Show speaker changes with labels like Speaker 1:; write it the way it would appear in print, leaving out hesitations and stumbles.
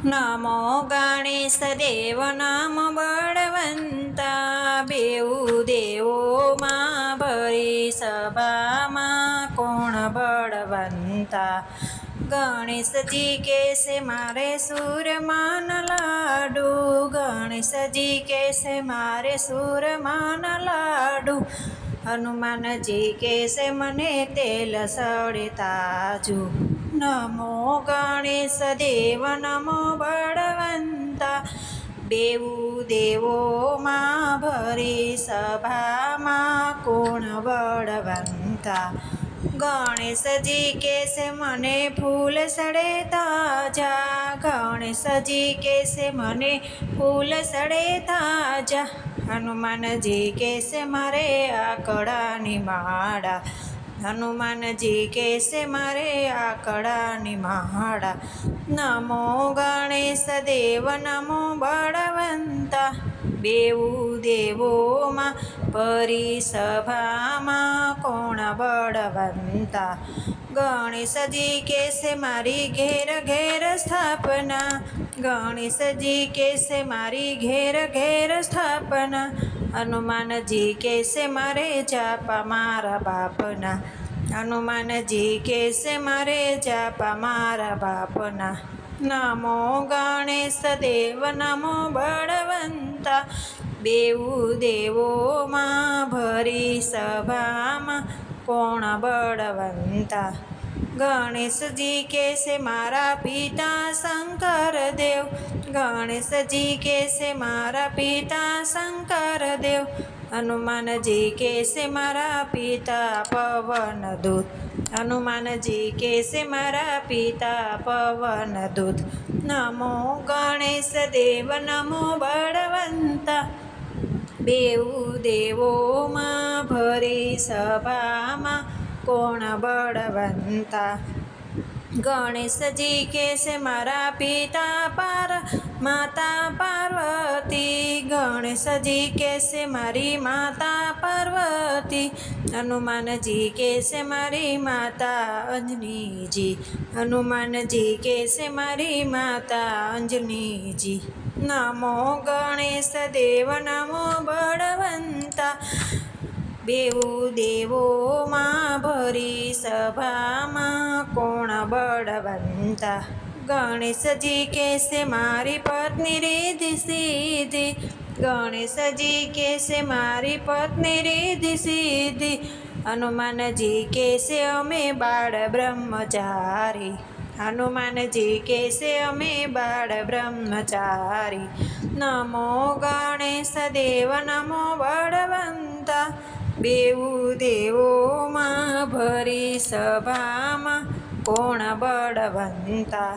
Speaker 1: નમો ગણેશ દેવ નમો બળવંતા બેઉ દેવોમાં ભરી સભામાં કોણ બળવંતા ગણેશજી કેસે મારે સૂરમાન લાડુ ગણેશજી કેસે મારે સૂરમાન લાડુ હનુમાનજી કેસે મને તેલ સળે તાજુ નમો ગણેશ દેવ નમો બળવંતા બેઉ દેવોમાં ભરી સભામાં કોણ બળવંતા ગણેશજી કેસે મને ફૂલ સડે તાજા ગણેશજી કેસે મને ફૂલ સડે તાજા હનુમાનજી કેસે મારે આકડાની માળા હનુમાનજી કેસે મારે આકડાની માળા નમો ગણેશ દેવ નમો બળવંતા બેઉ દેવોમાં ભરી સભામાં કોણ બળવંતા ગણેશજી કેસે મારી ઘેર ઘેર સ્થાપના ગણેશજી કેસે મારી ઘેર ઘેર સ્થાપના હનુમાનજી કેસે મારે જાપા મારા બાપના હનુમાનજી કેસે મારે જાપા મારા બાપના નમો ગણેશ દેવ નમો બળવંતા બેઉ દેવોમાં ભરી સભામાં કોણ બળવંતા ગણેશજી કેસે મારા પિતા શંકર દેવ ગણેશજી કેસે મારા પિતા શંકર દેવ હનુમાનજી કેસે મારા પિતા પવન દૂત હનુમાનજી કેસે મારા પિતા પવન દૂત નમો ગણેશ દેવ નમો બળવંતા બેઉ દેવોમાં ભરી સભામાં કોણ બળવંતા ગણેશજી કેસે મારા પિતા માતા પાર્વતી ગણેશજી કેસે મારી માતા પાર્વતી હનુમાનજી કેસે મારી માતા અંજનીજી હનુમાનજી કેસે મારી માતા અંજનીજી નમો ગણેશ દેવ નમો બળવંતા બેઉ દેવોમાં ભરી સભામાં કોણ બળવંતા ગણેશજી કેસે મારી પત્ની રીધિ સીધી ગણેશજી કેસે મારી પત્ની રીધિ સીધી હનુમાનજી કેસે અમે બાળ બ્રહ્મચારી હનુમાનજી કેસે અમે બાળ બ્રહ્મચારી નમો ગણેશ દેવ નમો બળવંતા બેઉ દેવોમાં ભરી સભામાં કોણ બળવંતા